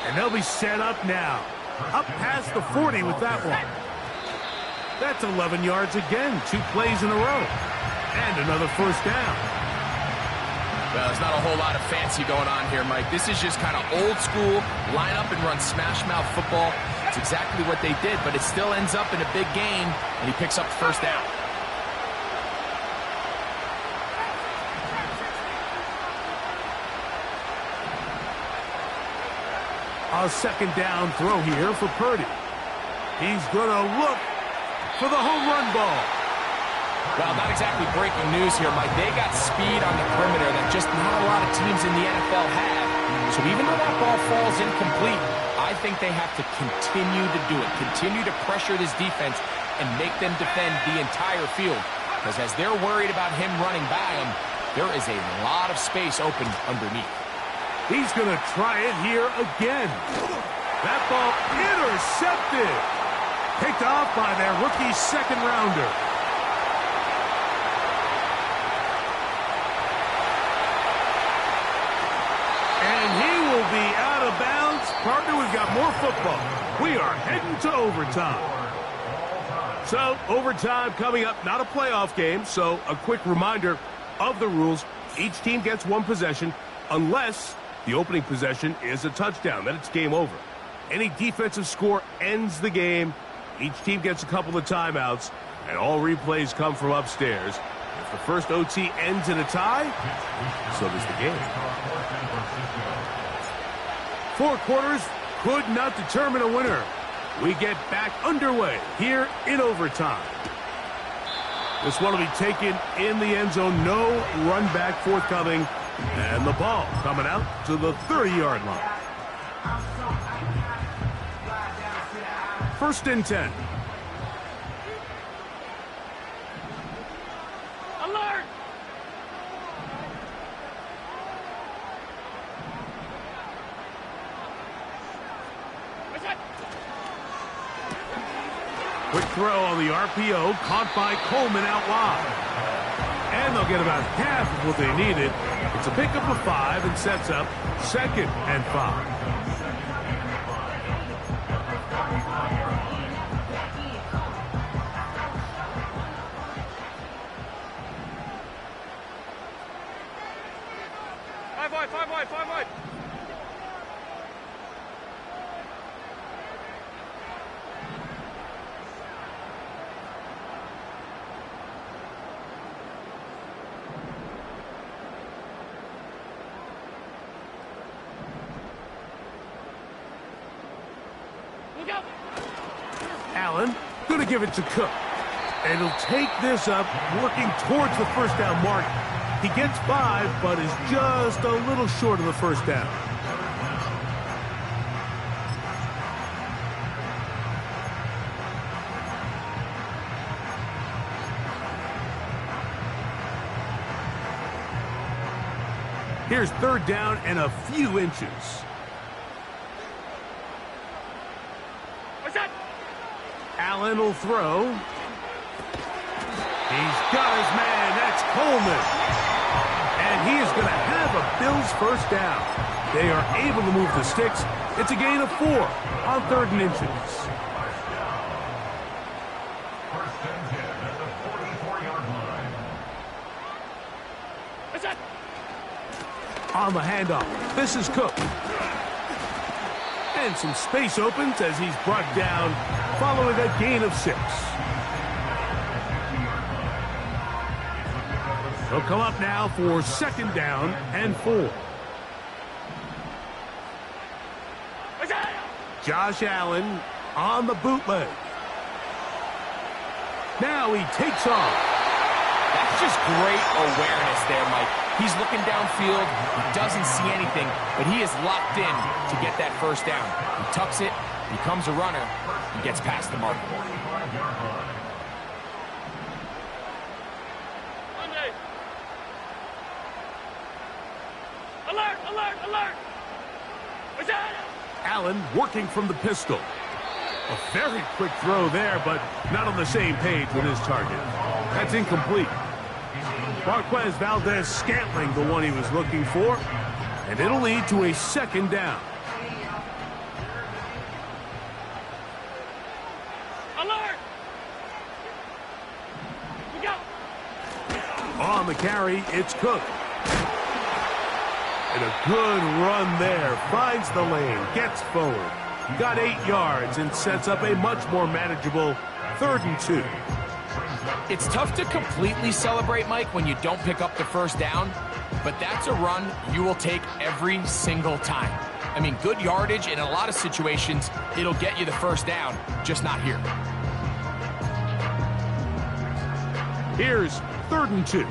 And they'll be set up now. Up past the 40 with that one. That's 11 yards again. 2 plays in a row. And another first down. Well, there's not a whole lot of fancy going on here, Mike. This is just kind of old school, line up and run smash mouth football. It's exactly what they did, but it still ends up in a big game, and he picks up the first down. A second down throw here for Purdy. He's going to look for the home run ball. Well, not exactly breaking news here, Mike. They got speed on the perimeter that just not a lot of teams in the NFL have. So even though that ball falls incomplete, I think they have to continue to do it. Continue to pressure this defense and make them defend the entire field. Because as they're worried about him running by them, there is a lot of space open underneath. He's going to try it here again. That ball intercepted. Picked off by their rookie second rounder. And he will be out of bounds. Partner, we've got more football. We are heading to overtime. So, overtime coming up, not a playoff game. So, a quick reminder of the rules. Each team gets one possession unless the opening possession is a touchdown. Then it's game over. Any defensive score ends the game. Each team gets a couple of timeouts, and all replays come from upstairs. If the first OT ends in a tie, so does the game. 4 quarters could not determine a winner. We get back underway here in overtime. This one will be taken in the end zone. No run back forthcoming. And the ball coming out to the 30-yard line. 1st and 10. Alert! Quick throw on the RPO, caught by Coleman out wide. And they'll get about half of what they needed. It's a pickup of 5 and sets up 2nd and 5. Five wide. Allen going to give it to Cook. And he'll take this up, working towards the first down mark. He gets 5, but is just a little short of the first down. Here's 3rd down and a few inches. Allen will throw. He's got his man. That's Coleman. And he is going to have a Bills first down. They are able to move the sticks. It's a gain of 4 on 3rd and inches. On the handoff, this is Cook. And some space opens as he's brought down following a gain of 6. He'll come up now for 2nd down and 4. Josh Allen on the bootleg. Now he takes off. That's just great awareness there, Mike. He's looking downfield. He doesn't see anything, but he is locked in to get that 1st down. He tucks it, becomes a runner, and gets past the mark. Alert, alert, alert! Allen working from the pistol. A very quick throw there, but not on the same page with his target. That's incomplete. Marquez Valdez-Scantling, the one he was looking for, and it'll lead to a 2nd down. Alert! We go! On the carry, it's Cook. And a good run there. Finds the lane, gets forward. Got 8 yards and sets up a much more manageable 3rd and 2. It's tough to completely celebrate, Mike, when you don't pick up the 1st down, but that's a run you will take every single time. I mean, good yardage in a lot of situations, it'll get you the 1st down, just not here. Here's 3rd and 2.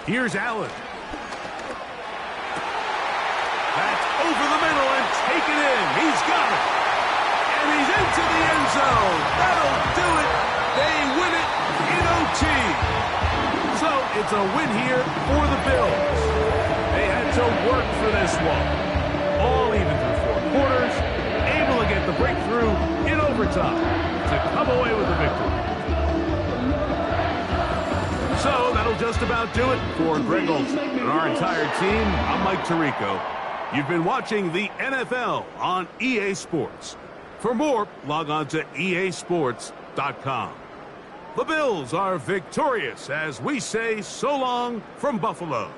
Here's Allen. That's over the middle and taken in. He's got it. And he's into the end zone. That'll do it. They win it in OT. So it's a win here for the Bills. They had to work for this one. All even through 4 quarters. Able to get the breakthrough in overtime to come away with the victory. So that'll just about do it for Greg Olson and our entire team. I'm Mike Tirico. You've been watching the NFL on EA Sports. For more, log on to easports.com. The Bills are victorious as we say so long from Buffalo.